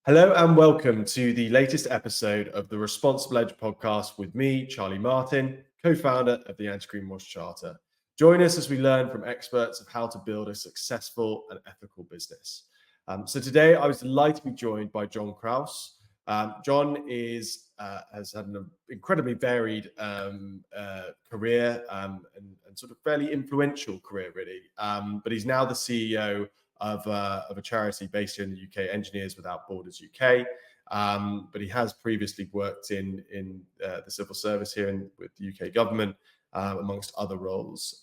Hello and welcome to the latest episode of the Responsible Edge podcast with me, Charlie Martin, co-founder of the Anti-Greenwash Charter. Join us as we learn from experts of how to build a successful and ethical business. So today I was delighted to be joined by John Kraus. John has had an incredibly varied career and sort of fairly influential career, really. But he's now the CEO of a charity based here in the UK, Engineers Without Borders UK. But he has previously worked in the civil service here with the UK government, amongst other roles.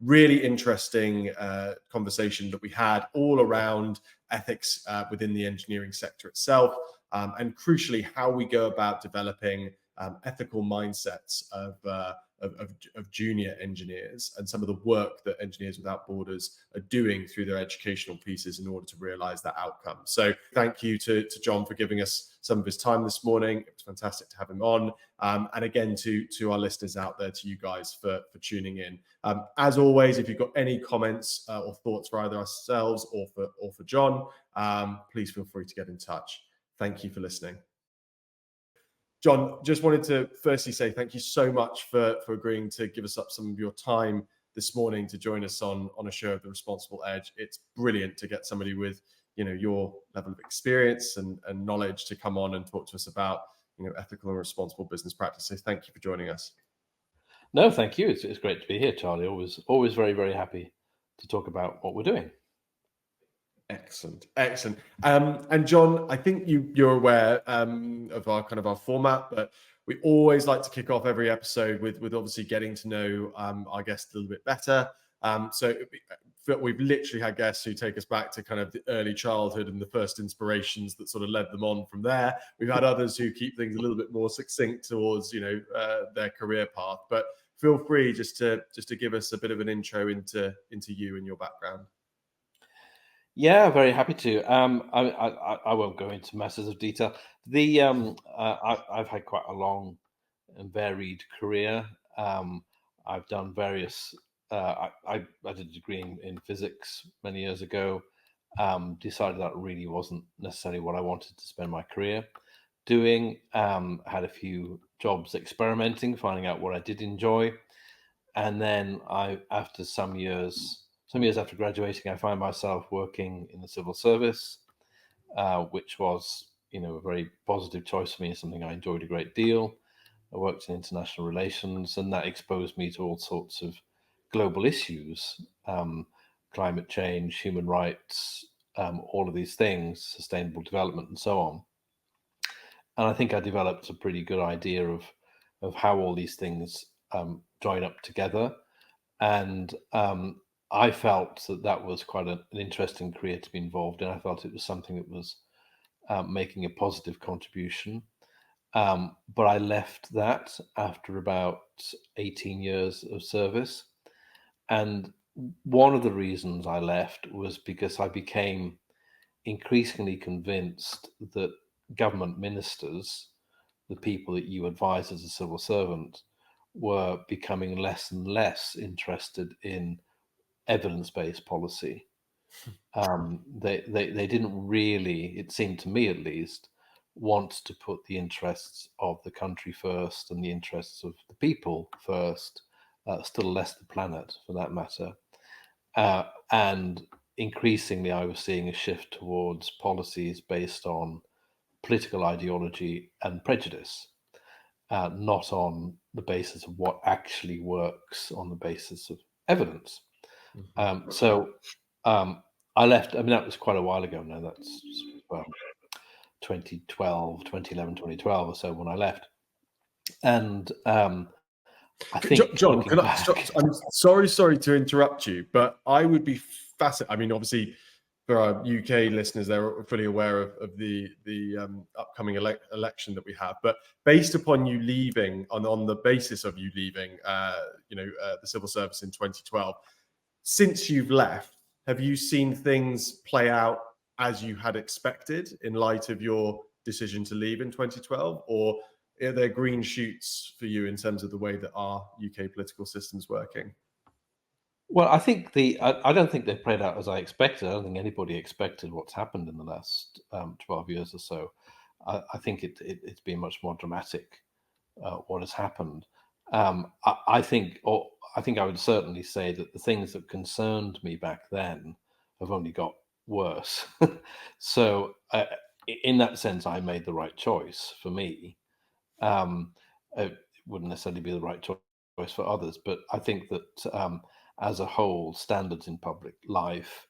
Really interesting conversation that we had all around ethics within the engineering sector itself, and crucially how we go about developing ethical mindsets of junior engineers and some of the work that Engineers Without Borders are doing through their educational pieces in order to realize that outcome. So thank you to John for giving us some of his time this morning. It was fantastic to have him on. And again, to our listeners out there, to you guys for tuning in. As always, if you've got any comments or thoughts for either ourselves or for John, please feel free to get in touch. Thank you for listening. John, just wanted to firstly say thank you so much for agreeing to give us up some of your time this morning to join us on a show of the Responsible Edge. It's brilliant to get somebody with, your level of experience and knowledge to come on and talk to us about, ethical and responsible business practices. Thank you for joining us. No, thank you. It's great to be here, Charlie. Always very, very happy to talk about what we're doing. Excellent. And John, I think you're aware of our format, but we always like to kick off every episode with obviously getting to know our guests a little bit better. So we've literally had guests who take us back to kind of the early childhood and the first inspirations that sort of led them on from there. We've had others who keep things a little bit more succinct towards their career path. But feel free just to give us a bit of an intro into you and your background. Yeah, very happy to. I won't go into masses of detail. I've had quite a long and varied career. I've done various. I did a degree in physics many years ago. Decided that really wasn't necessarily what I wanted to spend my career doing. Had a few jobs experimenting, finding out what I did enjoy, and then after some years after graduating, I found myself working in the civil service, which was, a very positive choice for me, something I enjoyed a great deal. I worked in international relations, and that exposed me to all sorts of global issues, climate change, human rights, all of these things, sustainable development, and so on. And I think I developed a pretty good idea of how all these things join up together. And I felt that was quite an interesting career to be involved in. I felt it was something that was making a positive contribution. But I left that after about 18 years of service. And one of the reasons I left was because I became increasingly convinced that government ministers, the people that you advise as a civil servant, were becoming less and less interested in evidence-based policy. They didn't really, it seemed to me at least, want to put the interests of the country first and the interests of the people first, still less the planet for that matter. And increasingly I was seeing a shift towards policies based on political ideology and prejudice, not on the basis of what actually works on the basis of evidence. So I left. I mean, that was quite a while ago now. That's 2011, 2012 or so when I left. And I think, John, I'm sorry to interrupt you, but I would be fascinated. I mean, obviously, for our UK listeners, they're fully aware of the upcoming election that we have. But based upon you leaving, on the basis of you leaving, the civil service in 2012, since you've left, have you seen things play out as you had expected in light of your decision to leave in 2012, or are there green shoots for you in terms of the way that our UK political system's working? Well, I think I don't think they played out as I expected. I don't think anybody expected what's happened in the last 12 years or so. I think it's been much more dramatic, what has happened. I think I would certainly say that the things that concerned me back then have only got worse. So, in that sense, I made the right choice for me. Um, it wouldn't necessarily be the right choice for others, but I think that as a whole, standards in public life,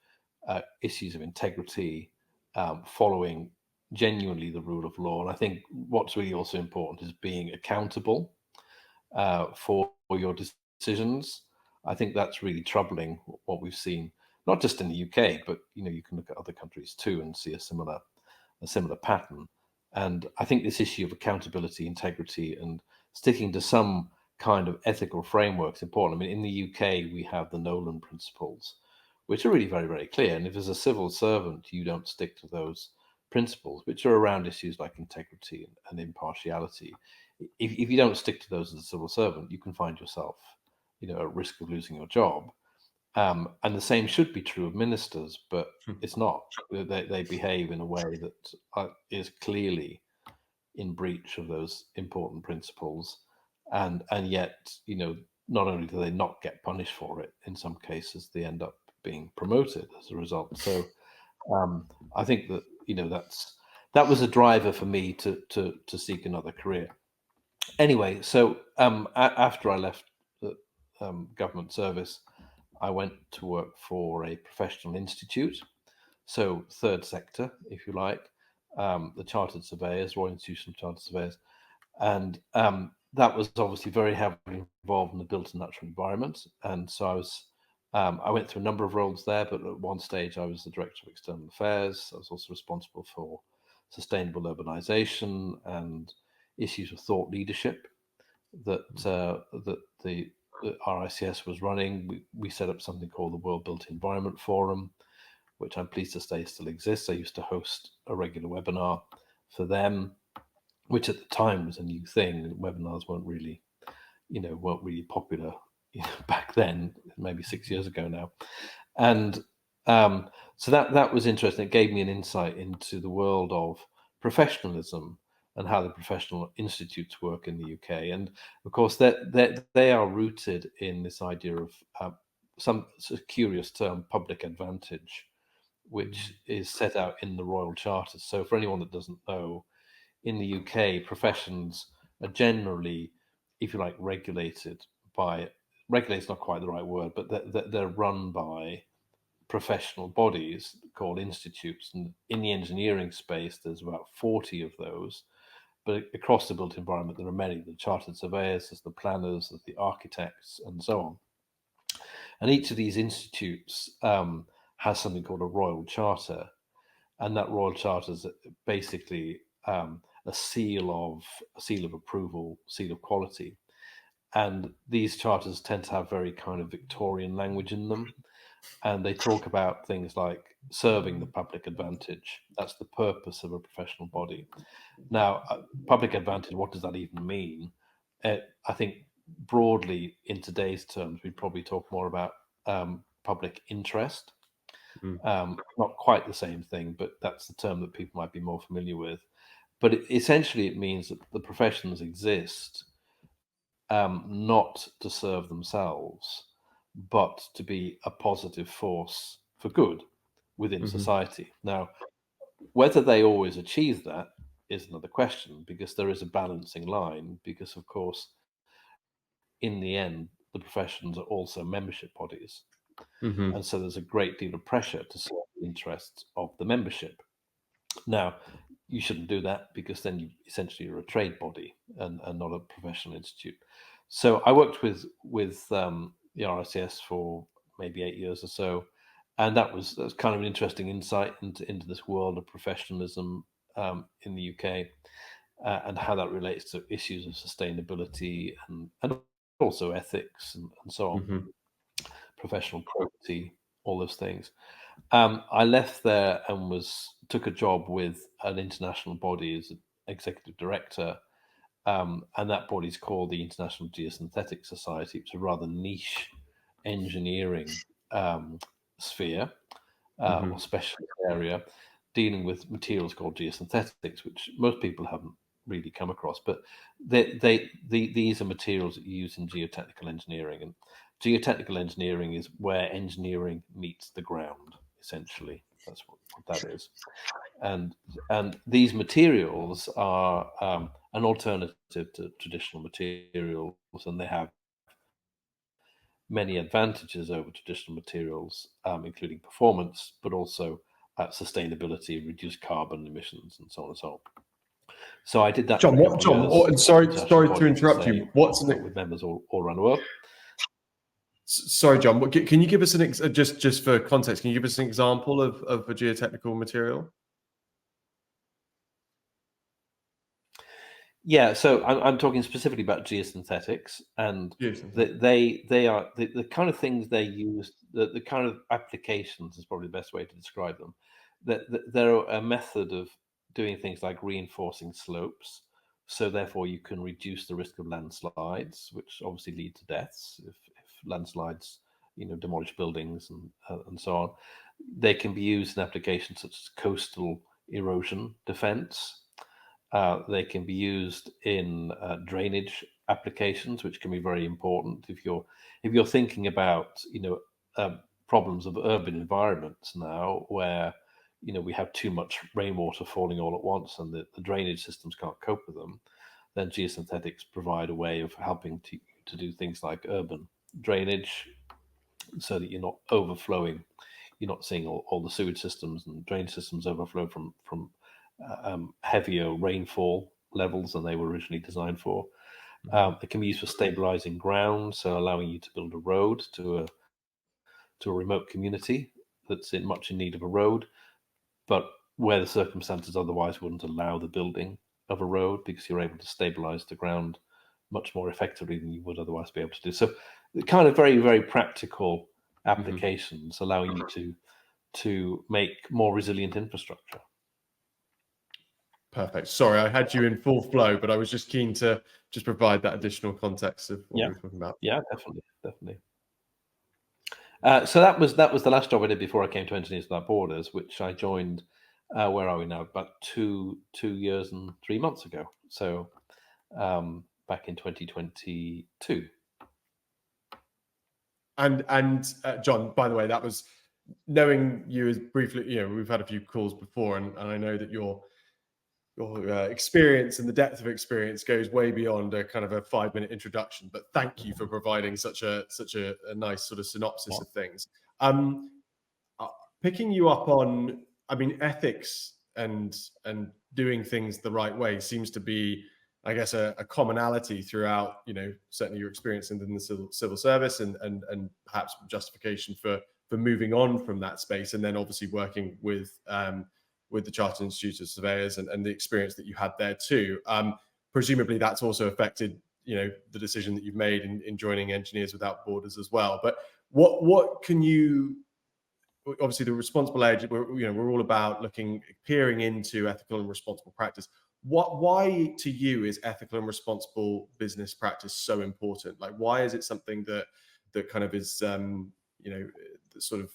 issues of integrity, following genuinely the rule of law, and I think what's really also important is being accountable for your decisions. I think that's really troubling what we've seen, not just in the UK, but you can look at other countries too and see a similar pattern. And I think this issue of accountability, integrity, and sticking to some kind of ethical framework is important. I mean, in the UK, we have the Nolan principles, which are really very, very clear. And if as a civil servant you don't stick to those principles, which are around issues like integrity and impartiality, if you don't stick to those as a civil servant, you can find yourself, at risk of losing your job. And the same should be true of ministers, but it's not. They behave in a way that is clearly in breach of those important principles, and yet, not only do they not get punished for it, in some cases they end up being promoted as a result. So I think that that was a driver for me to seek another career. Anyway, so after I left the government service, I went to work for a professional institute, so third sector, if you like, the Chartered Surveyors, Royal Institution of Chartered Surveyors, and that was obviously very heavily involved in the built and natural environment. And so I went through a number of roles there, but at one stage I was the Director of External Affairs. I was also responsible for sustainable urbanisation and issues of thought leadership that the RICS was running. We set up something called the World Built Environment Forum, which I'm pleased to say still exists. I used to host a regular webinar for them, which at the time was a new thing. Webinars weren't really popular back then, maybe 6 years ago now. And so that was interesting. It gave me an insight into the world of professionalism and how the professional institutes work in the UK. And of course, they are rooted in this idea of some curious term, public advantage, which is set out in the Royal Charter. So for anyone that doesn't know, in the UK, professions are generally, if you like, regulated is not quite the right word, but they're run by professional bodies called institutes. And in the engineering space, there's about 40 of those. But across the built environment, there are many: the chartered surveyors, there's the planners, there's the architects, and so on. And each of these institutes has something called a royal charter. And that royal charter is basically a seal of approval, seal of quality. And these charters tend to have very kind of Victorian language in them. And they talk about things like serving the public advantage. That's the purpose of a professional body. Now, public advantage, what does that even mean? I think broadly, in today's terms, we'd probably talk more about public interest. Not quite the same thing, but that's the term that people might be more familiar with. But essentially, it means that the professions exist not to serve themselves, but to be a positive force for good within society. Now, whether they always achieve that is another question, because there is a balancing line, because, of course, in the end, the professions are also membership bodies. And so there's a great deal of pressure to serve the interests of the membership. Now, you shouldn't do that, because then you essentially are a trade body and not a professional institute. So I worked with the RICS for maybe 8 years or so, and that was kind of an interesting insight into this world of professionalism in the UK, and how that relates to issues of sustainability and also ethics and so on, professional probity, all those things. I left there and took a job with an international body as an executive director, and that body is called the International Geosynthetic Society. It's a rather niche engineering sphere or specialist area, dealing with materials called geosynthetics, which most people haven't really come across. But these are materials that you use in geotechnical engineering, and geotechnical engineering is where engineering meets the ground. Essentially, that's what that is. And these materials are an alternative to traditional materials, and they have many advantages over traditional materials, including performance, but also sustainability, reduced carbon emissions, and so on and so on. So I did that for John, a couple of years. and sorry International to project, interrupt you. What's with members all around the world. Sorry, John. Can you give us just for context? Can you give us an example of a geotechnical material? Yeah, so I'm talking specifically about geosynthetics, and they are the kind of things they use, the kind of applications is probably the best way to describe them. That they're a method of doing things like reinforcing slopes, so therefore you can reduce the risk of landslides, which obviously lead to deaths if landslides, demolish buildings and so on. They can be used in applications such as coastal erosion defense. They can be used in drainage applications, which can be very important if you're thinking about problems of urban environments now, where we have too much rainwater falling all at once, and the drainage systems can't cope with them. Then geosynthetics provide a way of helping to do things like urban drainage, so that you're not overflowing. You're not seeing all the sewage systems and drainage systems overflow from heavier rainfall levels than they were originally designed for. It can be used for stabilizing ground, so allowing you to build a road to a remote community that's much in need of a road, but where the circumstances otherwise wouldn't allow the building of a road, because you're able to stabilize the ground much more effectively than you would otherwise be able to do. So the kind of very, very practical applications allowing you to make more resilient infrastructure. Perfect. Sorry, I had you in full flow, but I was just keen to just provide that additional context of what we were talking about. Yeah, definitely. So that was the last job I did before I came to Engineers Without Borders, which I joined. Where are we now? About 2 years and 3 months ago. So back in 2022. And John, by the way, that was knowing you as briefly. We've had a few calls before, and I know that your experience and the depth of experience goes way beyond a kind of a 5-minute introduction. But thank you for providing such a nice sort of synopsis of things. Picking you up on, ethics and doing things the right way seems to be, I guess, a commonality throughout, certainly your experience in the civil service and perhaps justification for moving on from that space, and then obviously working with the Chartered Institute of Surveyors and the experience that you had there too. Presumably that's also affected, the decision that you've made in joining Engineers Without Borders as well. But what can you, obviously the responsible edge, we're all about peering into ethical and responsible practice. Why to you is ethical and responsible business practice so important? Like, why is it something that kind of is, sort of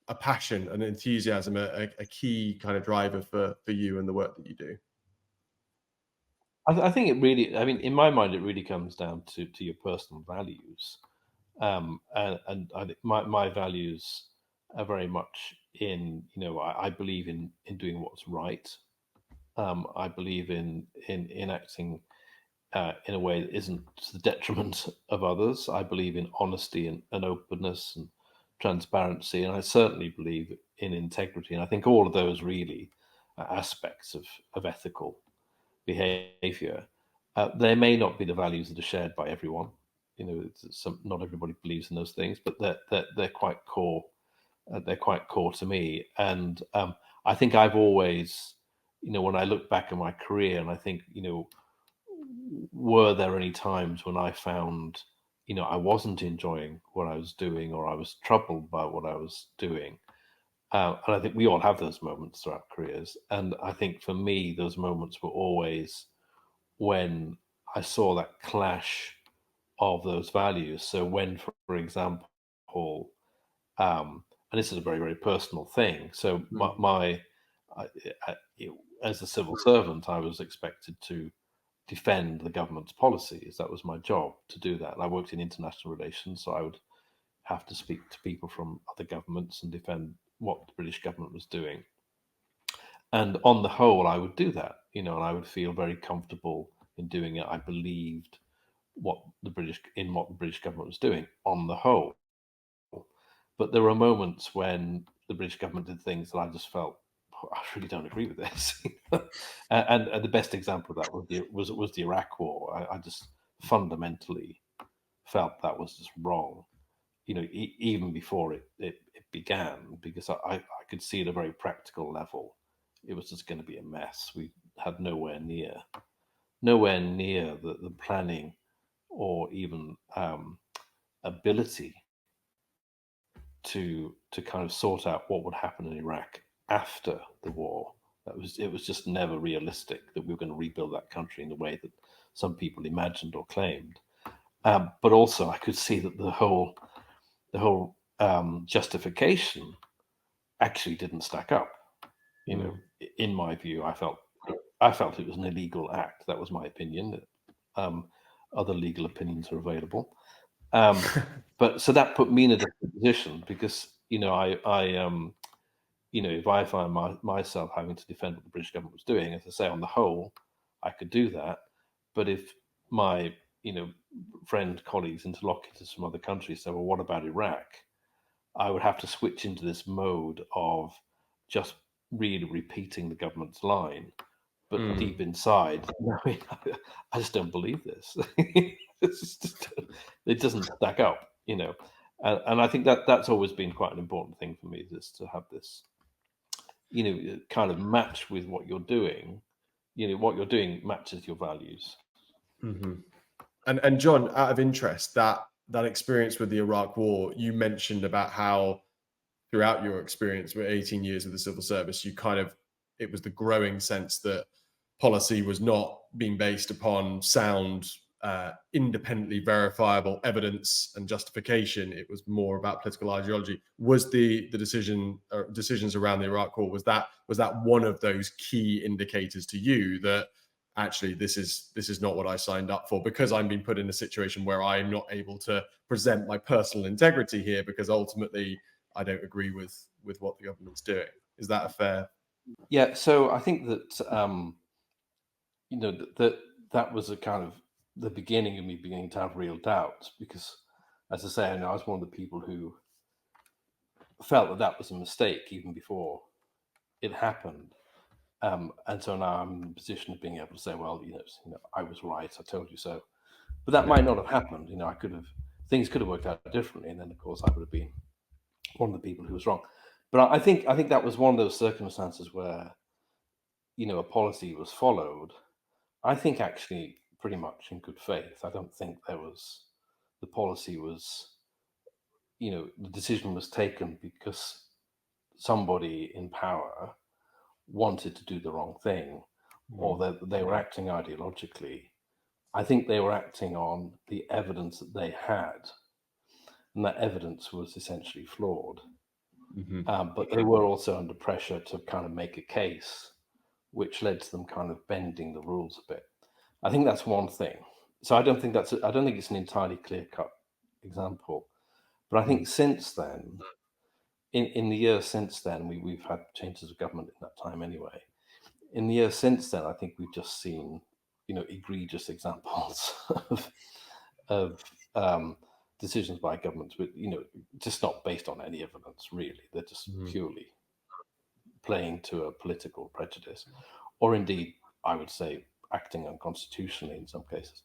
a passion, an enthusiasm, a key kind of driver for you and the work that you do? I think it really, in my mind, it really comes down to your personal values. And I think my values are very much in, I believe in doing what's right. I believe in acting in a way that isn't to the detriment of others. I believe in honesty and openness and transparency, and I certainly believe in integrity. And I think all of those really are aspects of ethical behavior. They may not be the values that are shared by everyone. Not everybody believes in those things, but they're quite core. They're quite core to me, and I think I've always, when I look back at my career, and I think, were there any times when I found, I wasn't enjoying what I was doing, or I was troubled by what I was doing? And I think we all have those moments throughout careers. And I think for me, those moments were always when I saw that clash of those values. So when, for example, example, and this is a very, very personal thing. So as a civil servant, I was expected to defend the government's policies. That was my job, to do that. And I worked in international relations, so I would have to speak to people from other governments and defend what the British government was doing. And on the whole, I would do that, and I would feel very comfortable in doing it. I believed what the British government was doing on the whole. But there were moments when the British government did things that I just felt, "Oh, I really don't agree with this." and the best example of that was the Iraq War. I just fundamentally felt that was just wrong. Even before it began, because I could see at a very practical level, it was just going to be a mess. We had nowhere near the planning or even ability to kind of sort out what would happen in Iraq after the war. It was just never realistic that we were going to rebuild that country in the way that some people imagined or claimed. But also, I could see that the whole justification actually didn't stack up. In my view, I felt it was an illegal act. That was my opinion. Other legal opinions are available. But so that put me in a different position, because if I find myself having to defend what the British government was doing, as I say, on the whole, I could do that. But if my friend, colleagues, interlocutors from other countries say, "Well, what about Iraq?" I would have to switch into this mode of just really repeating the government's line, but deep inside, I just don't believe this. It doesn't stack up, And I think that's always been quite an important thing for me, is to have this, kind of match with what you're doing. What you're doing matches your values. Mm-hmm. And John, out of interest, that experience with the Iraq War, you mentioned about how throughout your experience with 18 years of the civil service, it was the growing sense that policy was not being based upon sound, independently verifiable evidence and justification. It was more about political ideology. Was the decisions around the Iraq War, was that one of those key indicators to you that actually this is not what I signed up for, because I'm being put in a situation where I'm not able to present my personal integrity here, because ultimately I don't agree with what the government's doing? Is that a fair? Yeah. So I think that that was a kind of the beginning of me beginning to have real doubts, because, as I say, I was one of the people who felt that was a mistake even before it happened. And so now I'm in the position of being able to say, well, I was right. I told you so. But that might not have happened. Things could have worked out differently, and then of course I would have been one of the people who was wrong. But I think that was one of those circumstances where, a policy was followed. I think actually pretty much in good faith. I don't think the policy was, the decision was taken because somebody in power wanted to do the wrong thing, or that they were acting ideologically. I think they were acting on the evidence that they had, and that evidence was essentially flawed. But they were also under pressure to kind of make a case, which led to them kind of bending the rules a bit. I think that's one thing. So I don't think it's an entirely clear-cut example. But I think since then, in the years since then, we've had changes of government in that time anyway. In the years since then, I think we've just seen, egregious examples of decisions by governments, but just not based on any evidence, really. They're just purely playing to a political prejudice, or indeed, I would say, acting unconstitutionally in some cases.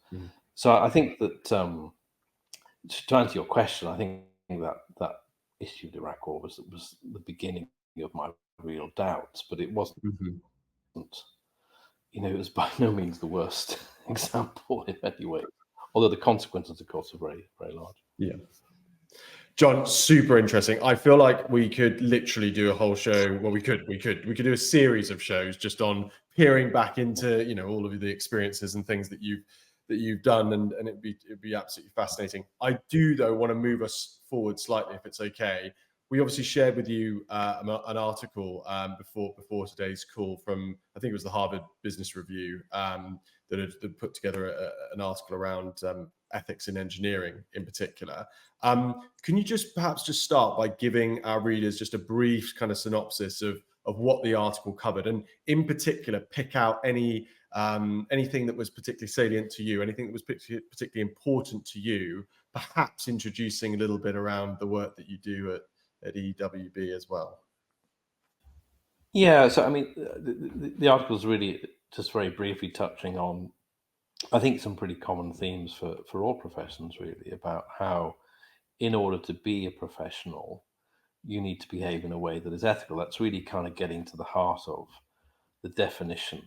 So I think that, to answer your question, I think that issue of the Iraq War was the beginning of my real doubts, but it wasn't. It was by no means the worst example in any way, although the consequences, of course, are very, very large. Yeah. John, super interesting. I feel like we could literally do a whole show. Well, we could do a series of shows just on peering back into, all of the experiences and things that you've done, and it'd be absolutely fascinating. I do though want to move us forward slightly, if it's okay. We obviously shared with you an article before today's call from, I think it was the Harvard Business Review, that had put together an article around ethics in engineering in particular. Can you just perhaps just start by giving our readers just a brief kind of synopsis of what the article covered, and in particular pick out anything that was particularly salient to you, anything that was particularly important to you, perhaps introducing a little bit around the work that you do at EWB as well? Yeah, so I mean, the article is really just very briefly touching on, I think, some pretty common themes for all professions, really, about how, in order to be a professional, you need to behave in a way that is ethical. That's really kind of getting to the heart of the definition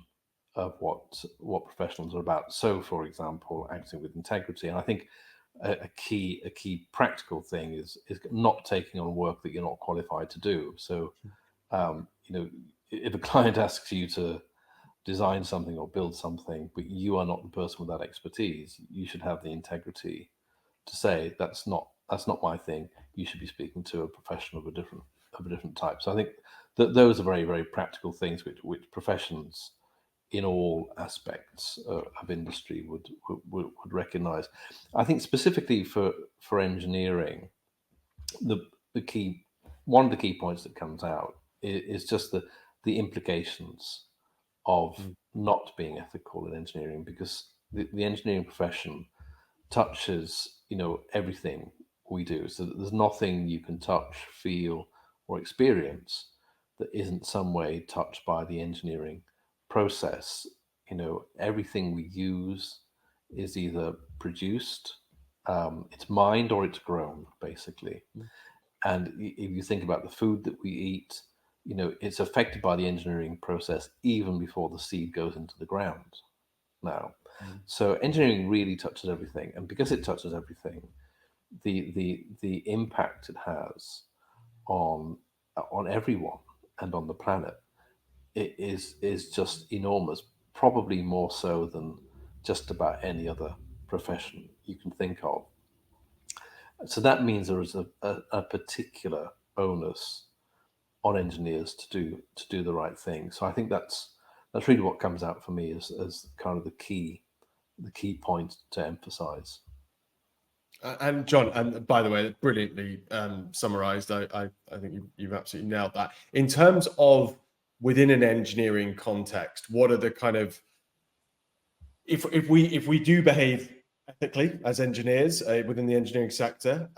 of what professionals are about. So, for example, acting with integrity, and I think a key practical thing is not taking on work that you're not qualified to do. So, if a client asks you to design something or build something, but you are not the person with that expertise, you should have the integrity to say that's not my thing. You should be speaking to a professional of a different type. So I think that those are very, very practical things which professions in all aspects of industry would recognize. I think specifically for engineering, the key one of the key points that comes out is just the implications of not being ethical in engineering, because the engineering profession touches everything we do. So there's nothing you can touch, feel, or experience that isn't some way touched by the engineering process. Everything we use is either produced, it's mined, or it's grown, basically. And if you think about the food that we eat, it's affected by the engineering process even before the seed goes into the ground now. So engineering really touches everything, and because it touches everything, the impact it has on everyone and on the planet is just enormous. Probably more so than just about any other profession you can think of. So that means there is a particular onus on engineers to do the right thing. So I think that's really what comes out for me as kind of the key point to emphasize. And John, and by the way, brilliantly summarized. I think you've absolutely nailed that. In terms of within an engineering context, what are the kind of, if we do behave ethically as engineers within the engineering sector,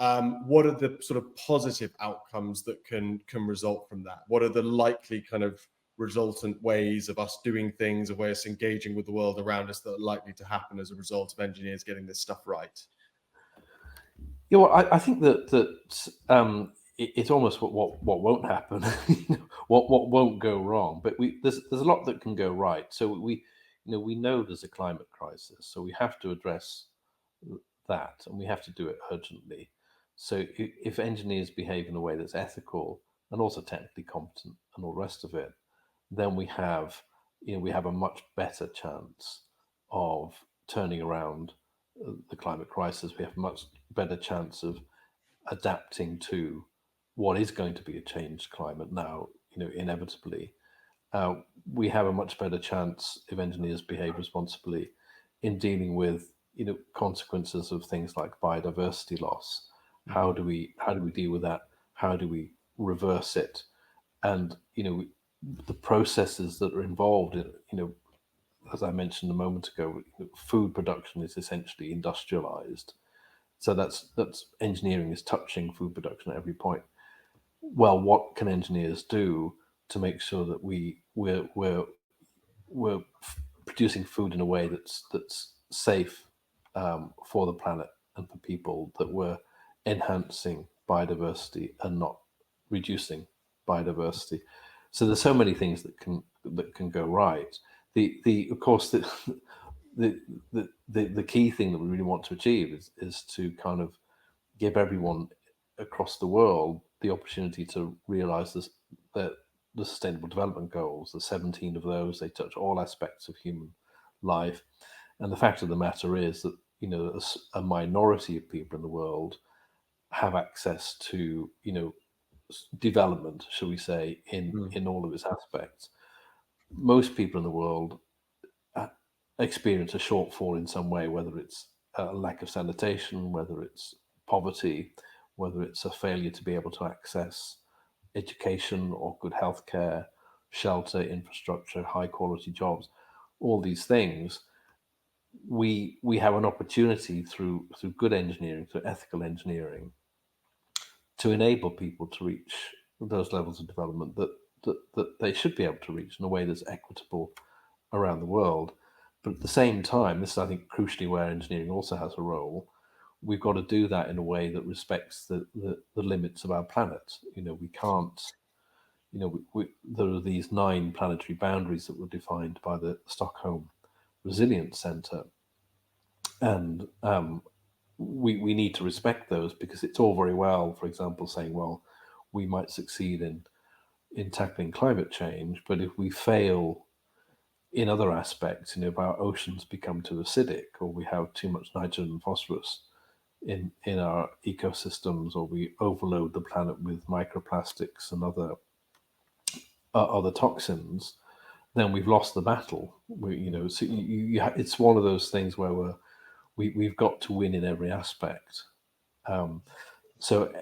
what are the sort of positive outcomes that can result from that? What are the likely kind of resultant ways of us doing things, of us engaging with the world around us, that are likely to happen as a result of engineers getting this stuff right? Yeah, well, I think that it's almost what won't happen, what won't go wrong. But there's a lot that can go right. So we know there's a climate crisis, so we have to address that, and we have to do it urgently. So if engineers behave in a way that's ethical and also technically competent and all the rest of it, then we have a much better chance of turning around the climate crisis. We have a much better chance of adapting to what is going to be a changed climate now, inevitably. We have a much better chance, if engineers behave responsibly, in dealing with consequences of things like biodiversity loss. How do we deal with that? How do we reverse it? And the processes that are involved in, as I mentioned a moment ago, food production is essentially industrialized. So that's engineering is touching food production at every point. Well, what can engineers do to make sure that we're producing food in a way that's safe for the planet and for people, that we're enhancing biodiversity and not reducing biodiversity? So there's so many things that can go right. The of course the key thing that we really want to achieve is to kind of give everyone across the world the opportunity to realize this, that the Sustainable Development Goals, the 17 of those, they touch all aspects of human life. And the fact of the matter is that, a minority of people in the world have access to, development, shall we say, Mm. in all of its aspects. Most people in the world uh, experience a shortfall in some way, whether it's a lack of sanitation, whether it's poverty, whether it's a failure to be able to access education or good healthcare, shelter, infrastructure, high quality jobs, all these things. We have an opportunity through good engineering, through ethical engineering, to enable people to reach those levels of development that they should be able to reach in a way that's equitable around the world. But at the same time, this is, I think, crucially where engineering also has a role. We've got to do that in a way that respects the limits of our planet. We can't, there are these 9 planetary boundaries that were defined by the Stockholm Resilience Centre. And we need to respect those, because it's all very well, for example, saying, well, we might succeed in tackling climate change, but if we fail in other aspects, if our oceans become too acidic, or we have too much nitrogen and phosphorus in our ecosystems, or we overload the planet with microplastics and other toxins, then we've lost the battle. So it's one of those things where we've got to win in every aspect. So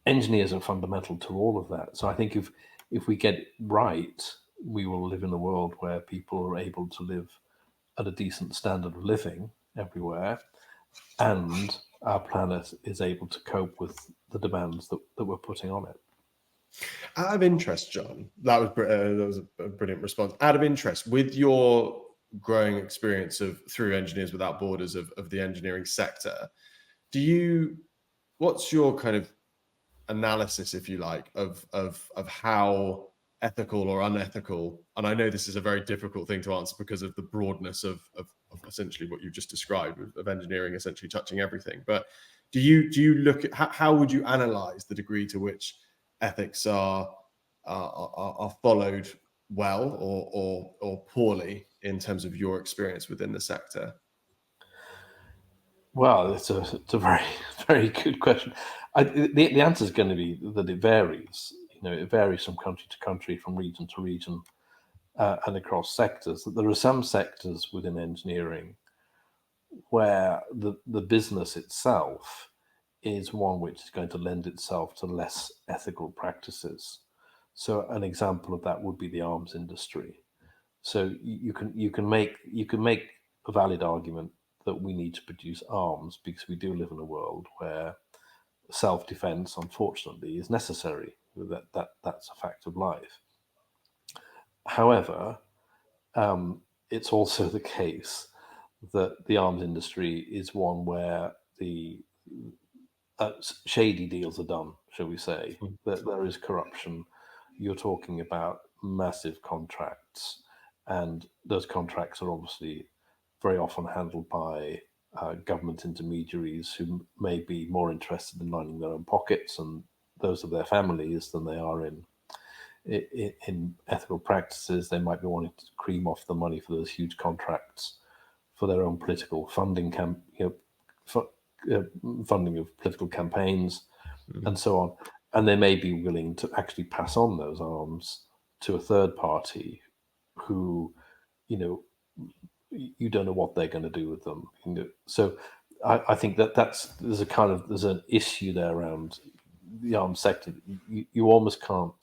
engineers are fundamental to all of that. So I think if we get it right, we will live in a world where people are able to live at a decent standard of living everywhere, and our planet is able to cope with the demands that we're putting on it. Out of interest, John, that was a brilliant response. Out of interest, with your growing experience through Engineers Without Borders of the engineering sector, what's your kind of analysis, if you like, of how ethical or unethical? And I know this is a very difficult thing to answer because of the broadness of essentially what you've just described, of engineering essentially touching everything. But do you look at how would you analyze the degree to which ethics are followed well or poorly in terms of your experience within the sector? Well, it's a very very good question. The answer is going to be that it varies. It varies from country to country, from region to region, and across sectors. That there are some sectors within engineering where the business itself is one which is going to lend itself to less ethical practices. So an example of that would be the arms industry. So you can make a valid argument that we need to produce arms because we do live in a world where self-defense, unfortunately, is necessary. That's a fact of life. However, it's also the case that the arms industry is one where the shady deals are done, shall we say. That there is corruption. You're talking about massive contracts, and those contracts are obviously very often handled by government intermediaries who may be more interested in lining their own pockets and those of their families than they are in ethical practices. They might be wanting to cream off the money for those huge contracts for their own political funding, funding of political campaigns, and so on. And they may be willing to actually pass on those arms to a third party who, you don't know what they're going to do with them. So I think there's an issue there around the arms sector. You almost can't.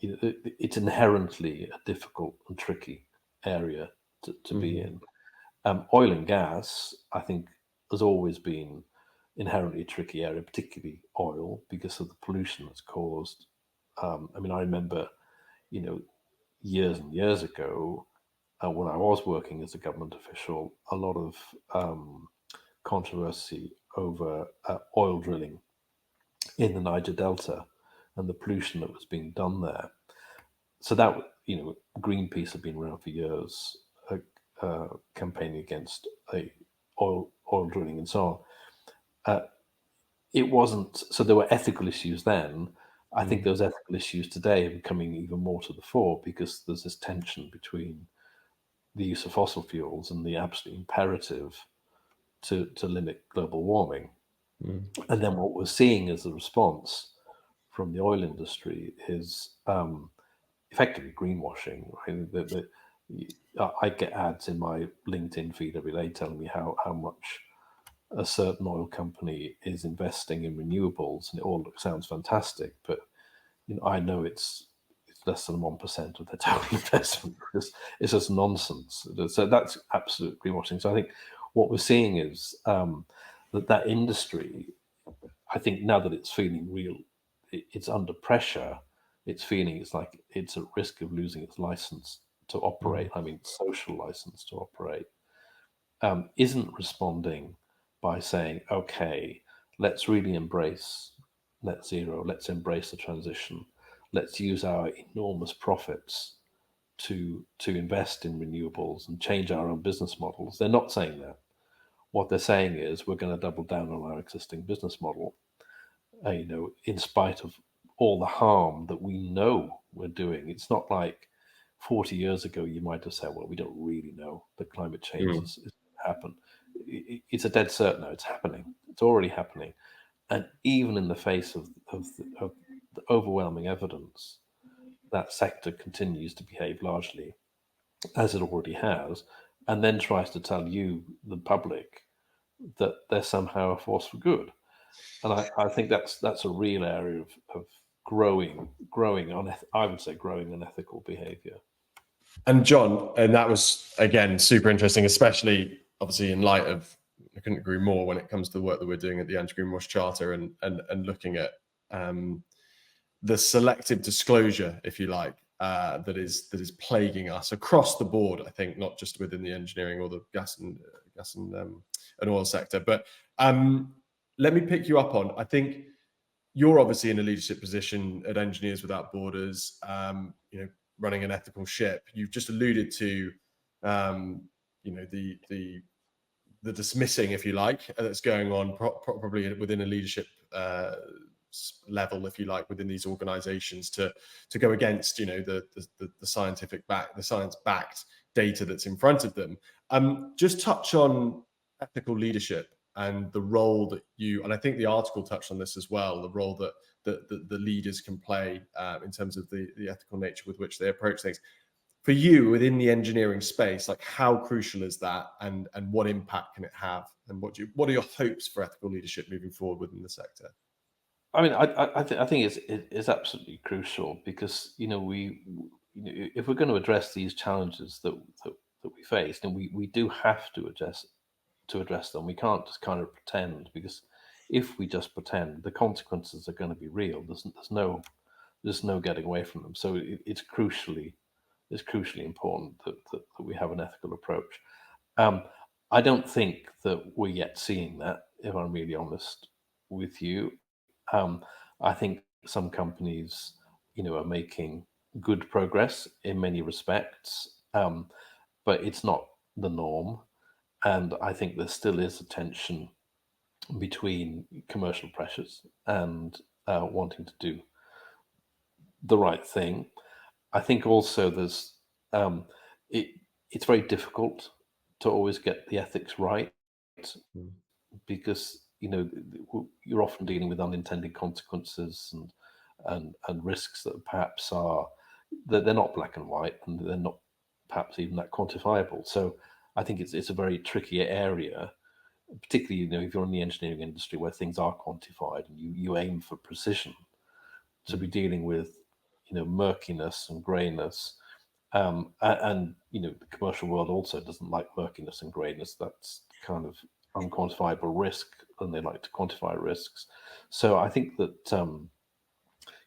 It's inherently a difficult and tricky area to be in. Oil and gas, I think, has always been inherently a tricky area, particularly oil, because of the pollution that's caused. I remember, years and years ago, when I was working as a government official, a lot of controversy over oil drilling in the Niger Delta and the pollution that was being done there. So that, Greenpeace have been around for years, campaigning against oil drilling and so on. It wasn't, so there were ethical issues then. I think those ethical issues today are coming even more to the fore because there's this tension between the use of fossil fuels and the absolute imperative to limit global warming. Mm. And then what we're seeing as a response from the oil industry is effectively greenwashing. Right? I get ads in my LinkedIn feed every day telling me how much a certain oil company is investing in renewables, and it all sounds fantastic, but I know it's less than 1% of their total investment. It's just nonsense. So that's absolute greenwashing. So I think what we're seeing is that industry, I think now that it's feeling real, it's under pressure. It's feeling it's like it's at risk of losing its license to operate. I mean, social license to operate. Isn't responding by saying, okay, let's really embrace net zero, let's embrace the transition, let's use our enormous profits to invest in renewables and change our own business models. They're not saying that. What they're saying is we're going to double down on our existing business model, in spite of all the harm that we know we're doing. It's not like 40 years ago you might have said, well, we don't really know that climate change Mm. is going to happen. It's a dead cert now. It's happening. It's already happening. And even in the face of the overwhelming evidence, that sector continues to behave largely as it already has, and then tries to tell you, the public, that they're somehow a force for good. And I think that's a real area of growing I would say growing unethical behavior. And John, and that was again super interesting, especially obviously in light of, I couldn't agree more when it comes to the work that we're doing at the Anti-Greenwash Charter and looking at the selective disclosure, if you like, that is plaguing us across the board. I think not just within the engineering or the gas and oil sector, but let me pick you up on. I think you're obviously in a leadership position at Engineers Without Borders. Running an ethical ship. You've just alluded to, the dismissing, if you like, that's going on probably within a leadership level, if you like, within these organisations to go against, the science-backed data that's in front of them. Just touch on ethical leadership and the role that and I think the article touched on this as well, the role that the leaders can play in terms of the ethical nature with which they approach things. For you within the engineering space, like how crucial is that, and what impact can it have, and what are your hopes for ethical leadership moving forward within the sector? I mean, I think it's absolutely crucial because if we're going to address these challenges that we face, then we do have to address them. We can't just kind of pretend, because if we just pretend, the consequences are going to be real. There's no getting away from them. So it's crucially important that we have an ethical approach. I don't think that we're yet seeing that, if I'm really honest with you. I think some companies, are making good progress in many respects, but it's not the norm. And I think there still is a tension between commercial pressures and wanting to do the right thing. I think also there's it's very difficult to always get the ethics right, Mm. because you're often dealing with unintended consequences and risks that perhaps they're not black and white, and they're not perhaps even that quantifiable. So I think it's a very tricky area, particularly if you're in the engineering industry where things are quantified and you aim for precision, to be dealing with murkiness and grayness. And the commercial world also doesn't like murkiness and grayness. That's kind of unquantifiable risk, and they like to quantify risks. So I think that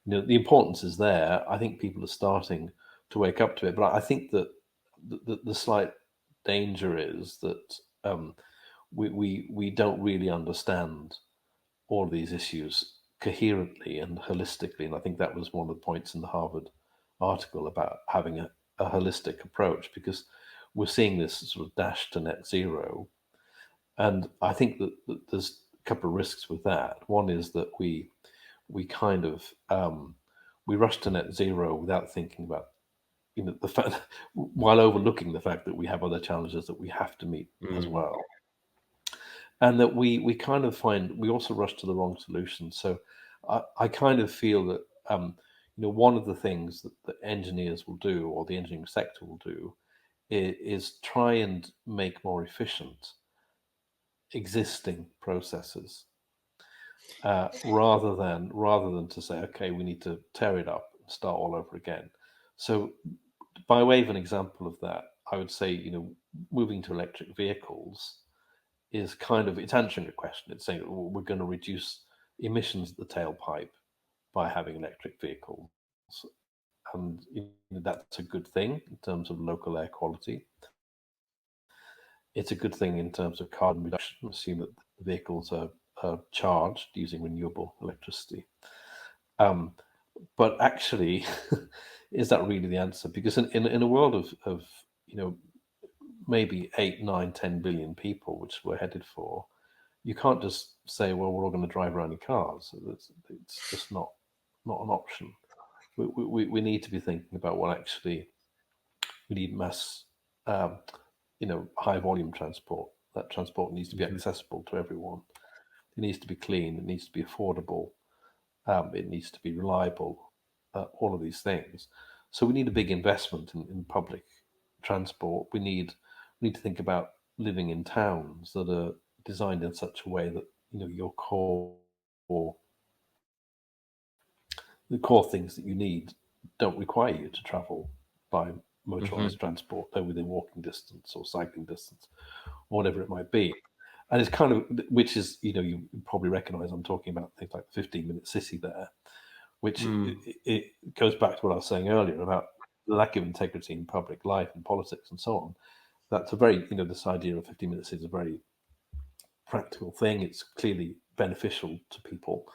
the importance is there. I think people are starting to wake up to it, but I think that the slight danger is that we don't really understand all of these issues coherently and holistically. And I think that was one of the points in the Harvard article about having a holistic approach, because we're seeing this sort of dash to net zero. And I think that there's a couple of risks with that. One is that we kind of we rush to net zero without thinking about the fact, while overlooking the fact that we have other challenges that we have to meet as Mm. well, and that we kind of find we also rush to the wrong solution. So I kind of feel that one of the things that engineers will do, or the engineering sector will do, is try and make more efficient existing processes, rather than to say, okay, we need to tear it up and start all over again. So, by way of an example of that, I would say, moving to electric vehicles is kind of, it's answering a question. It's saying, well, we're going to reduce emissions at the tailpipe by having electric vehicles, and that's a good thing in terms of local air quality. It's a good thing in terms of carbon reduction. Assume that the vehicles are charged using renewable electricity. But actually, is that really the answer? Because in a world of maybe 8, 9, 10 billion people, which we're headed for, you can't just say, well, we're all going to drive around in cars. It's just not an option. We need to be thinking about what actually we need: mass, um, high volume transport. That transport needs to be Mhm. accessible to everyone. It needs to be clean. It needs to be affordable. It needs to be reliable. All of these things. So we need a big investment in public transport. We need to think about living in towns that are designed in such a way that your the core things that you need don't require you to travel by Mhm. motorized transport. They're within walking distance or cycling distance, or whatever it might be. And it's kind of, which is, you probably recognize I'm talking about things like the 15-minute city there, which Mm. it goes back to what I was saying earlier about the lack of integrity in public life and politics and so on. That's a very, this idea of 15 minutes is a very practical thing. It's clearly beneficial to people,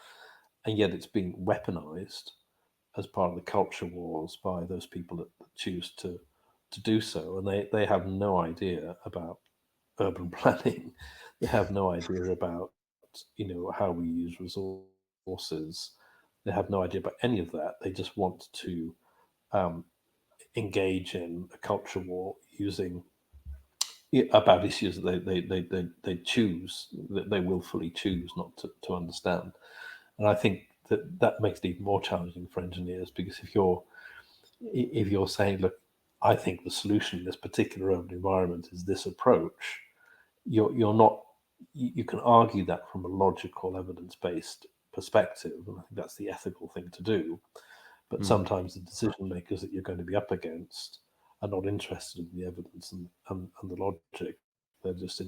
and yet it's being weaponized as part of the culture wars by those people that choose to do so. And they have no idea about urban planning. They have no idea about, how we use resources. They have no idea about any of that. They just want to um, engage in a culture war using about issues that they choose, that they willfully choose not to understand. And I think that makes it even more challenging for engineers, because if you're saying, look, I think the solution in this particular urban environment is this approach, you're not, you can argue that from a logical, evidence-based perspective, and I think that's the ethical thing to do. But Mm. sometimes the decision makers that you're going to be up against are not interested in the evidence and the logic. They're just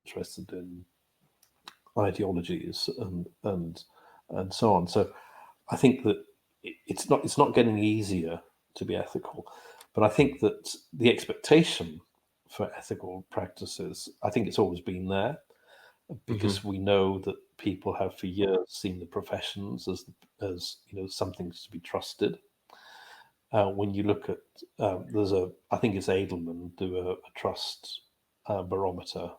interested in ideologies and so on. So I think that it's not getting easier to be ethical, but I think that the expectation for ethical practices, I think it's always been there, Mhm. because we know that people have for years seen the professions as something to be trusted. When you look at I think it's Edelman do a trust barometer.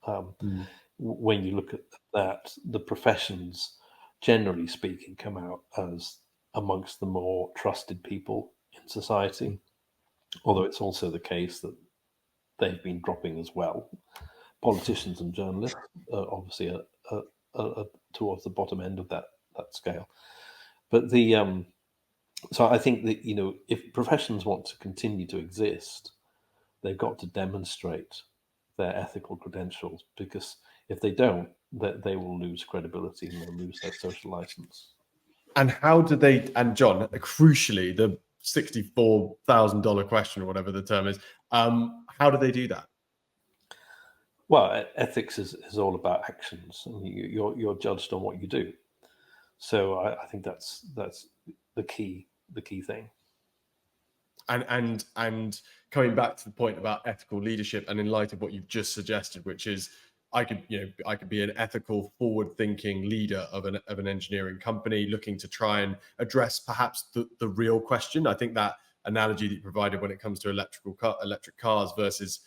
Um, Mm. when you look at that, the professions, generally speaking, come out as amongst the more trusted people in society. Although it's also the case that they've been dropping as well. Politicians and journalists obviously are towards the bottom end of that scale. But so I think that if professions want to continue to exist, they've got to demonstrate their ethical credentials, because if they don't, they will lose credibility and they'll lose their social license. And how do they? And John, crucially, the $64,000 question, or whatever the term is, how do they do that? Well, ethics is all about actions, and you're judged on what you do. So I think that's the key thing. And coming back to the point about ethical leadership, and in light of what you've just suggested, which is I could be an ethical, forward-thinking leader of an engineering company looking to try and address perhaps the real question. I think that analogy that you provided when it comes to electric cars versus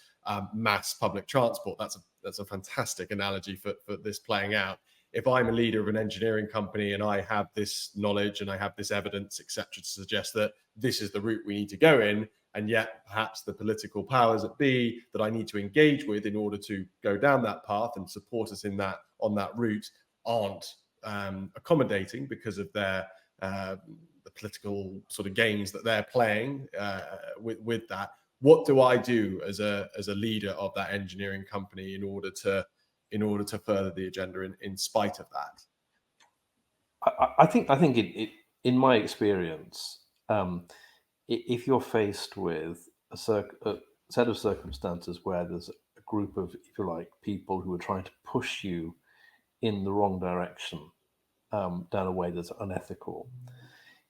mass public transport, that's a fantastic analogy for this playing out. If I'm a leader of an engineering company and I have this knowledge and I have this evidence, etc., to suggest that this is the route we need to go in, and yet perhaps the political powers that be that I need to engage with in order to go down that path and support us in that on that route aren't accommodating because of their the political sort of games that they're playing with that. What do I do as a leader of that engineering company in order to further the agenda in spite of that? I think it in my experience, if you're faced with a set of circumstances where there's a group of, if you like, people who are trying to push you in the wrong direction, down a way that's unethical,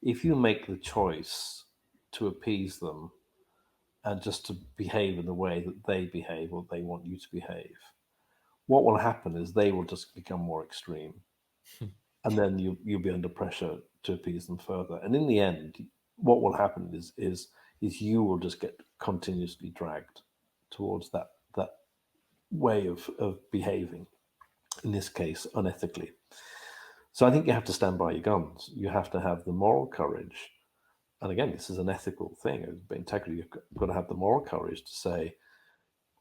if you make the choice to appease them and just to behave in the way that they behave or they want you to behave, what will happen is they will just become more extreme, and then you'll be under pressure to appease them further. And in the end, what will happen is you will just get continuously dragged towards that way of behaving, in this case, unethically. So I think you have to stand by your guns. You have to have the moral courage. And again, this is an ethical thing. Integrity, you've got to have the moral courage to say,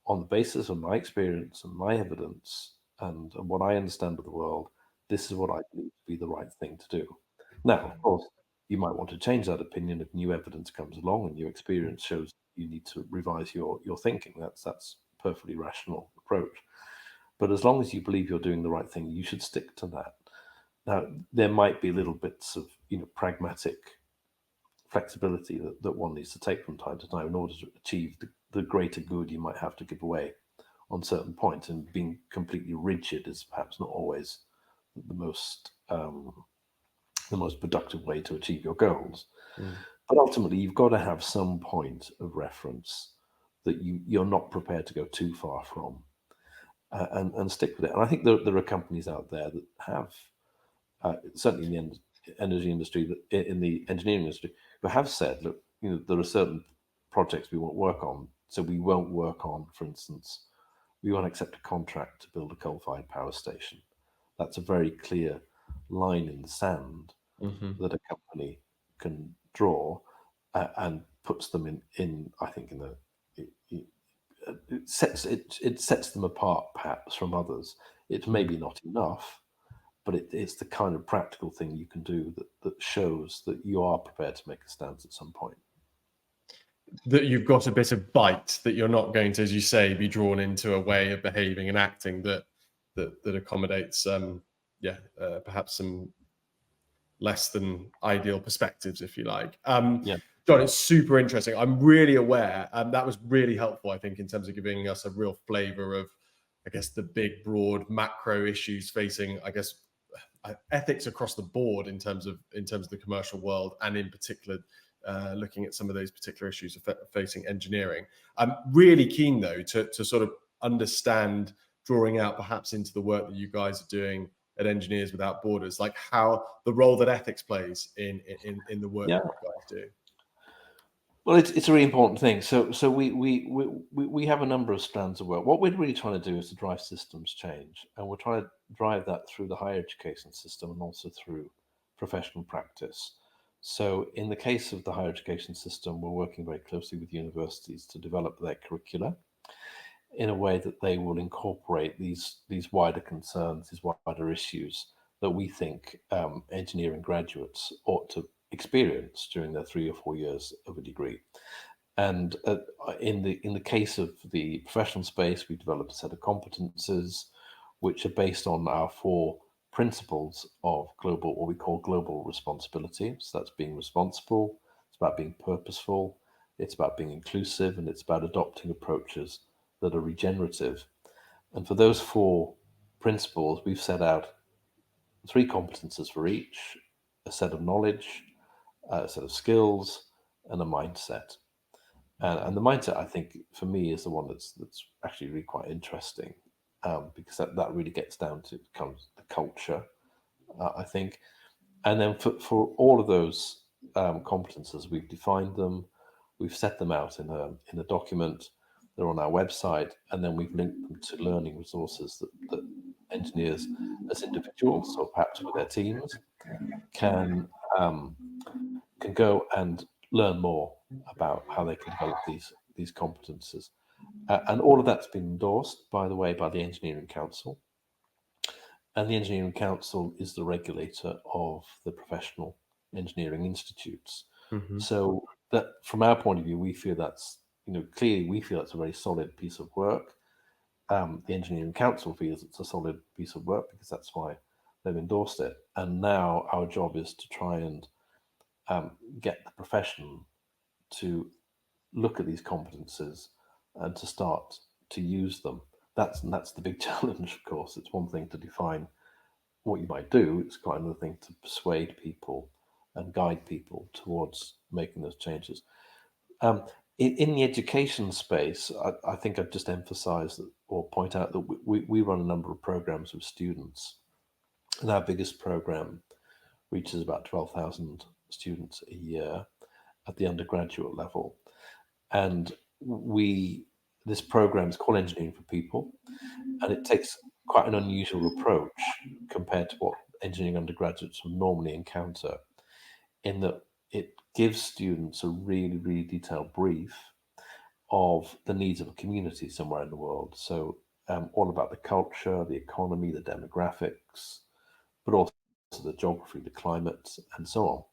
on the basis of my experience and my evidence and what I understand of the world, this is what I believe to be the right thing to do. Now, of course, you might want to change that opinion if new evidence comes along and new experience shows you need to revise your thinking. That's a perfectly rational approach. But as long as you believe you're doing the right thing, you should stick to that. Now, there might be little bits of pragmatic flexibility that one needs to take from time to time in order to achieve the greater good you might have to give away on certain points, and being completely rigid is perhaps not always the most productive way to achieve your goals. But ultimately, you've got to have some point of reference that you're not prepared to go too far from, and stick with it. And I think there are companies out there that have, certainly in the energy industry, in the engineering industry, who have said, look, there are certain projects we won't work on. So we won't work on, for instance, we won't accept a contract to build a coal-fired power station. That's a very clear line in the sand that a company can draw, and puts them in I think it sets them apart perhaps from others. It's maybe not enough, but it's the kind of practical thing you can do that shows that you are prepared to make a stance at some point. That you've got a bit of bite, that you're not going to, as you say, be drawn into a way of behaving and acting that accommodates, perhaps some less than ideal perspectives, if you like. Yeah. John, it's super interesting. I'm really aware, and that was really helpful, I think, in terms of giving us a real flavour of, I guess, the big, broad macro issues facing, I guess, ethics across the board in terms of the commercial world, and in particular, looking at some of those particular issues facing engineering. I'm really keen, though, to sort of understand, drawing out perhaps into the work that you guys are doing at Engineers Without Borders, like how the role that ethics plays in the work that you guys do. Well, it's a really important thing. So we have a number of strands of work. What we're really trying to do is to drive systems change, and we're trying to drive that through the higher education system and also through professional practice. So in the case of the higher education system, we're working very closely with universities to develop their curricula in a way that they will incorporate these wider concerns, these wider issues that we think engineering graduates ought to experience during their 3 or 4 years of a degree. And in the case of the professional space, we developed a set of competences which are based on our 4 principles of what we call global responsibility. So that's being responsible, it's about being purposeful, it's about being inclusive, and it's about adopting approaches that are regenerative. And for those 4 principles, we've set out 3 competences for each: a set of knowledge, a set of skills, and a mindset. And the mindset, I think, for me, is the one that's actually really quite interesting, because that really gets down to the culture, I think. And then for all of those competences, we've defined them, we've set them out in a document. They're on our website, and then we've linked them to learning resources that engineers, as individuals or perhaps with their teams, can go and learn more about how they can develop these competences. And all of that's been endorsed, by the way, by the Engineering Council. And the Engineering Council is the regulator of the professional engineering institutes. Hmm. So that, from our point of view, we feel that's, clearly we feel it's a very solid piece of work. The Engineering Council feels it's a solid piece of work because that's why they've endorsed it. And now our job is to try and get the profession to look at these competences and to start to use them. That's the big challenge, of course. It's one thing to define what you might do. It's quite another thing to persuade people and guide people towards making those changes. Um, in the education space, I think I'd just emphasise that, or point out that we run a number of programs with students, and our biggest program reaches about 12,000 students a year at the undergraduate level. And we this program is called Engineering for People, and it takes quite an unusual approach compared to what engineering undergraduates would normally encounter, in that it gives students a really, really detailed brief of the needs of a community somewhere in the world. So, all about the culture, the economy, the demographics, but also the geography, the climate, and so on.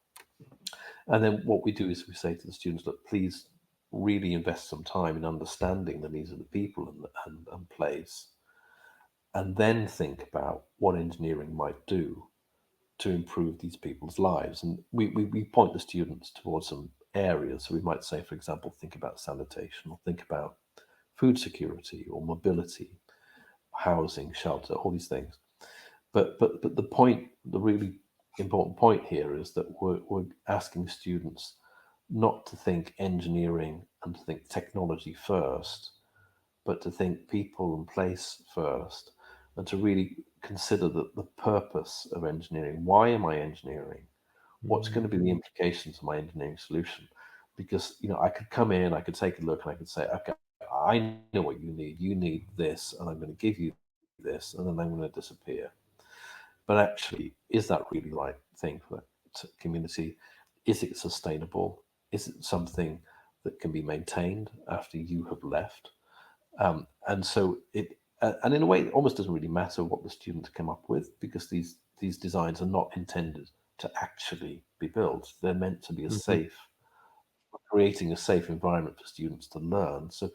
And then what we do is we say to the students, look, please really invest some time in understanding the needs of the people and place, and then think about what engineering might do to improve these people's lives. And we point the students towards some areas. So we might say, for example, think about sanitation, or think about food security, or mobility, housing, shelter, all these things. But the point, the really important point here is that we're asking students not to think engineering and to think technology first, but to think people and place first, and to really consider the purpose of engineering. Why am I engineering? What's going to be the implications of my engineering solution? Because I could come in, I could take a look, and I could say, okay, I know what you need. You need this, and I'm going to give you this, and then I'm going to disappear. But actually, is that really the right thing for that community? Is it sustainable? Is it something that can be maintained after you have left? And in a way, it almost doesn't really matter what the students come up with, because these designs are not intended to actually be built. They're meant to be Hmm. creating a safe environment for students to learn. So,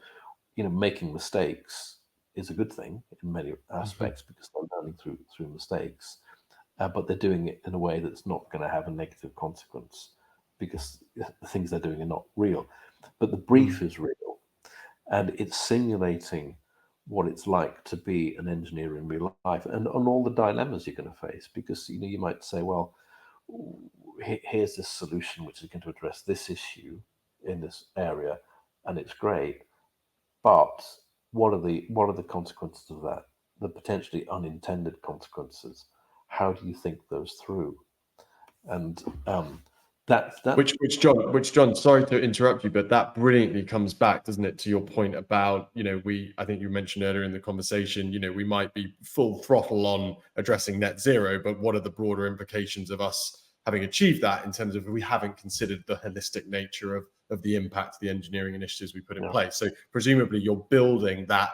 making mistakes is a good thing in many Hmm. aspects, because they're learning through mistakes, but they're doing it in a way that's not going to have a negative consequence, because the things they're doing are not real. But the brief is real, and it's simulating what it's like to be an engineer in real life, and all the dilemmas you're going to face. Because you might say, well, here's this solution which is going to address this issue in this area, and it's great, but what are the consequences of that? The potentially unintended consequences. How do you think those through? And that Which John, sorry to interrupt you, but that brilliantly comes back, doesn't it, to your point about, I think you mentioned earlier in the conversation, we might be full throttle on addressing net zero, but what are the broader implications of us having achieved that, in terms of we haven't considered the holistic nature of the impact of the engineering initiatives we put in you know, place. So presumably you're building that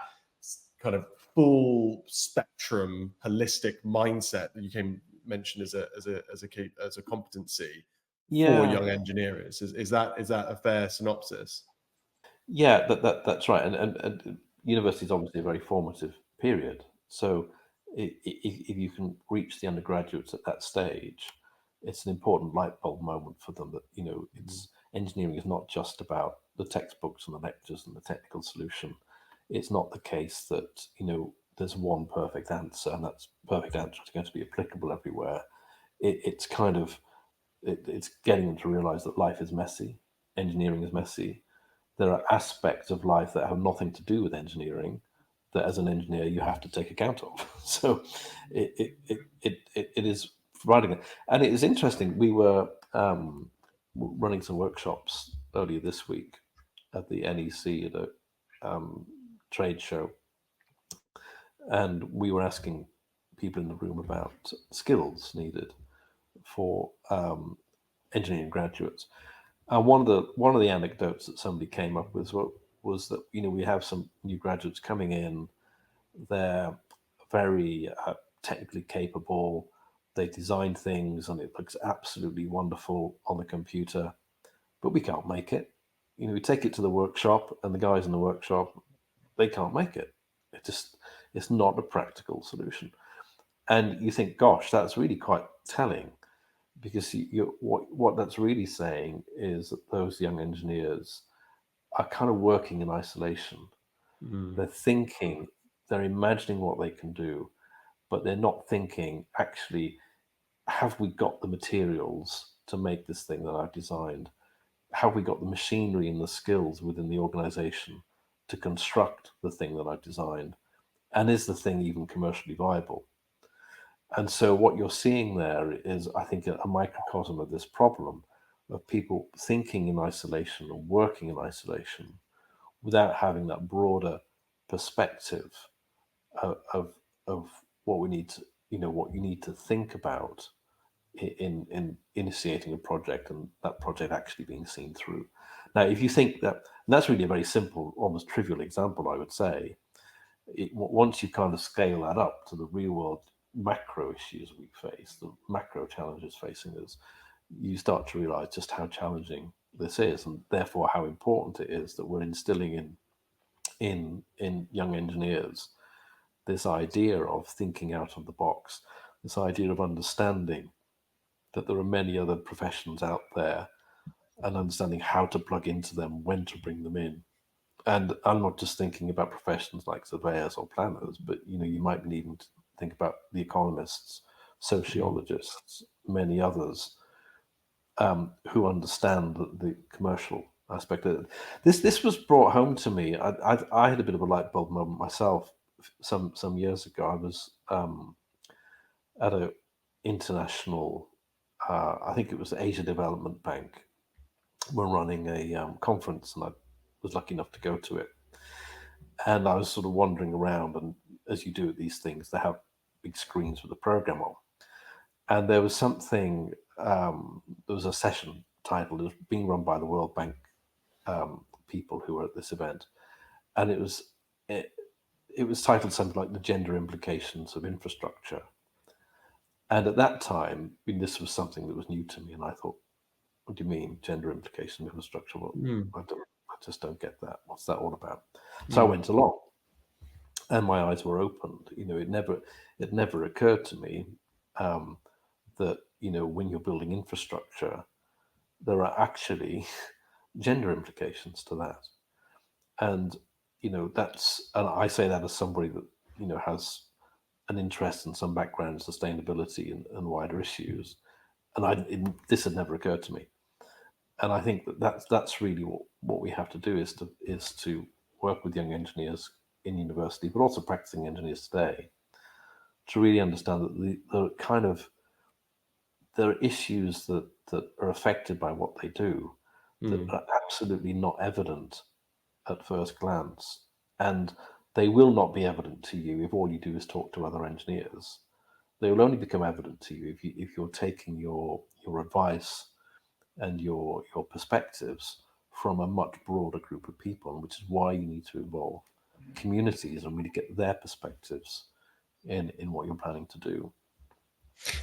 kind of full spectrum holistic mindset that you can mention as a competency for yeah, young engineers. Is that a fair synopsis? yeah, that's right. And university is obviously a very formative period. So if you can reach the undergraduates at that stage, it's an important light bulb moment for them, that Mhm. it's engineering is not just about the textbooks and the lectures and the technical solution. It's not the case that there's one perfect answer, and that's perfect answer is going to be applicable everywhere. It's kind of it's getting them to realize that life is messy, engineering is messy. There are aspects of life that have nothing to do with engineering, that as an engineer you have to take account of. So it is providing it. And it is interesting. We were running some workshops earlier this week at the NEC, at a trade show, and we were asking people in the room about skills needed for engineering graduates. And one of the anecdotes that somebody came up with was that we have some new graduates coming in. They're very technically capable. They design things, and it looks absolutely wonderful on the computer, but we can't make it. We take it to the workshop, and the guys in the workshop, they can't make it. It's not a practical solution. And you think, gosh, that's really quite telling, because what that's really saying is that those young engineers are kind of working in isolation. Mm. They're thinking, they're imagining what they can do, but they're not thinking, actually, have we got the materials to make this thing that I've designed? Have we got the machinery and the skills within the organization to construct the thing that I've designed? And is the thing even commercially viable? And so what you're seeing there is, I think, a microcosm of this problem of people thinking in isolation and working in isolation without having that broader perspective of what we need to, what you need to think about in initiating a project, and that project actually being seen through. Now, if you think that, and that's really a very simple, almost trivial example, I would say, once you kind of scale that up to the real world macro issues we face, the macro challenges facing us, you start to realize just how challenging this is, and therefore how important it is that we're instilling in young engineers this idea of thinking out of the box, this idea of understanding that there are many other professions out there, and understanding how to plug into them, when to bring them in. And I'm not just thinking about professions like surveyors or planners, but you might be needing to think about the economists, sociologists, many others who understand the commercial aspect of it. This was brought home to me. I had a bit of a light bulb moment myself some years ago. I was at a international, I think it was the Asia Development Bank, were running a conference, and I was lucky enough to go to it. And I was sort of wandering around, and as you do at these things, they have big screens with a program on. And there was something, there was a session titled, it was being run by the World Bank people who were at this event. And it was titled something like the gender implications of infrastructure. And at that time, this was something that was new to me. And I thought, what do you mean, gender implications of infrastructure? Well, Mm. I just don't get that. What's that all about? So I Mm. went along, and my eyes were opened. It never occurred to me that when you're building infrastructure, there are actually gender implications to that. And and I say that as somebody that has an interest and some background in sustainability and wider issues, and this had never occurred to me. And I think that's really what we have to do, is to work with young engineers in university, but also practicing engineers today, to really understand that there are issues that are affected by what they do that Mm. are absolutely not evident at first glance, and they will not be evident to you if all you do is talk to other engineers. They will only become evident to you if you're taking your advice and your perspectives from a much broader group of people, which is why you need to involve communities and really get their perspectives in what you're planning to do.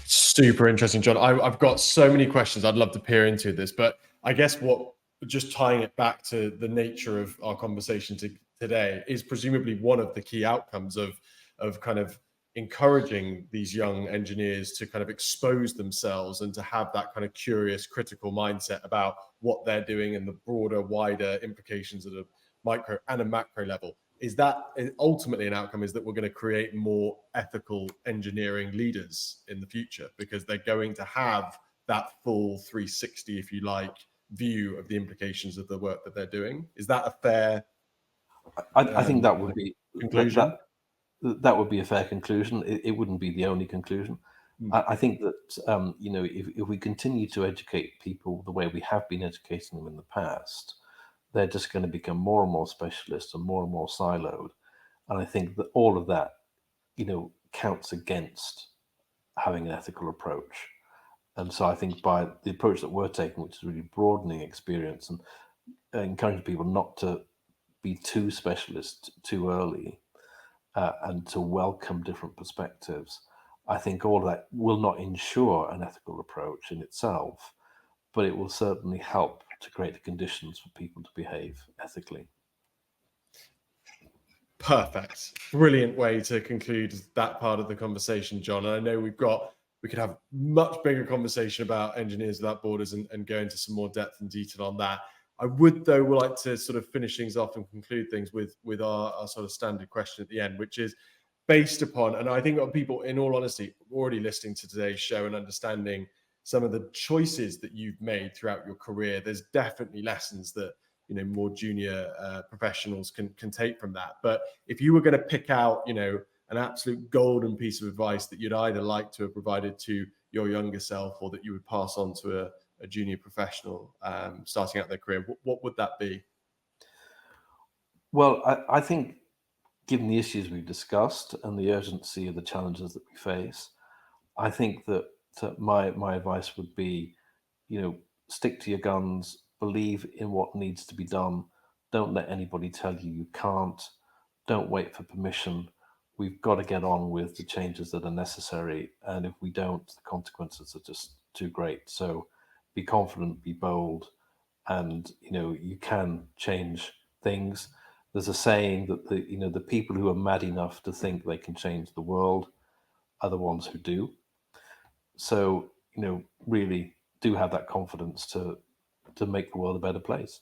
Super interesting, John. I've got so many questions I'd love to peer into this, but I guess just tying it back to the nature of our conversation today is presumably one of the key outcomes of kind of encouraging these young engineers to kind of expose themselves and to have that kind of curious, critical mindset about what they're doing and the broader, wider implications at a micro and a macro level. Is that ultimately an outcome, is that we're going to create more ethical engineering leaders in the future, because they're going to have that full 360, if you like, view of the implications of the work that they're doing? Is that a fair I think that would be conclusion? that would be a fair conclusion. It wouldn't be the only conclusion. Mm. I think that if we continue to educate people the way we have been educating them in the past, they're just going to become more and more specialist and more siloed. And I think that all of that, counts against having an ethical approach. And so I think by the approach that we're taking, which is really broadening experience and encouraging people not to be too specialist too early, and to welcome different perspectives, I think all of that will not ensure an ethical approach in itself, but it will certainly help to create the conditions for people to behave ethically. Perfect. Brilliant way to conclude that part of the conversation, John. And I know we could have much bigger conversation about engineers without borders and go into some more depth and detail on that. I would, though, like to sort of finish things off and conclude things with our sort of standard question at the end, which is based upon, and I think people, in all honesty, already listening to today's show and understanding some of the choices that you've made throughout your career, there's definitely lessons that more junior professionals can take from that. But if you were going to pick out an absolute golden piece of advice that you'd either like to have provided to your younger self or that you would pass on to a junior professional starting out their career, what would that be? Well, I think given the issues we've discussed and the urgency of the challenges that we face, I think that my advice would be, stick to your guns, believe in what needs to be done. Don't let anybody tell you you can't. Don't wait for permission. We've got to get on with the changes that are necessary. And if we don't, the consequences are just too great. So be confident, be bold, and you can change things. There's a saying that the people who are mad enough to think they can change the world are the ones who do. So really do have that confidence to make the world a better place.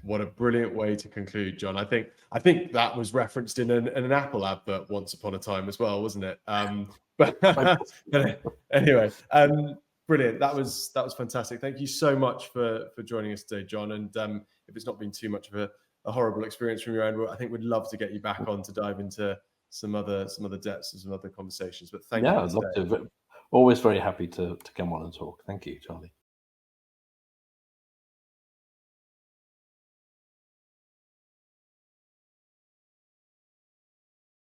What a brilliant way to conclude, John. I think that was referenced in an Apple advert once upon a time as well, wasn't it? But anyway, brilliant. That was fantastic. Thank you so much for joining us today, John. And if it's not been too much of a horrible experience from your end, I think we'd love to get you back on to dive into some other depths and some other conversations. But thank you. I'd love to. Always very happy to come on and talk. Thank you, Charlie.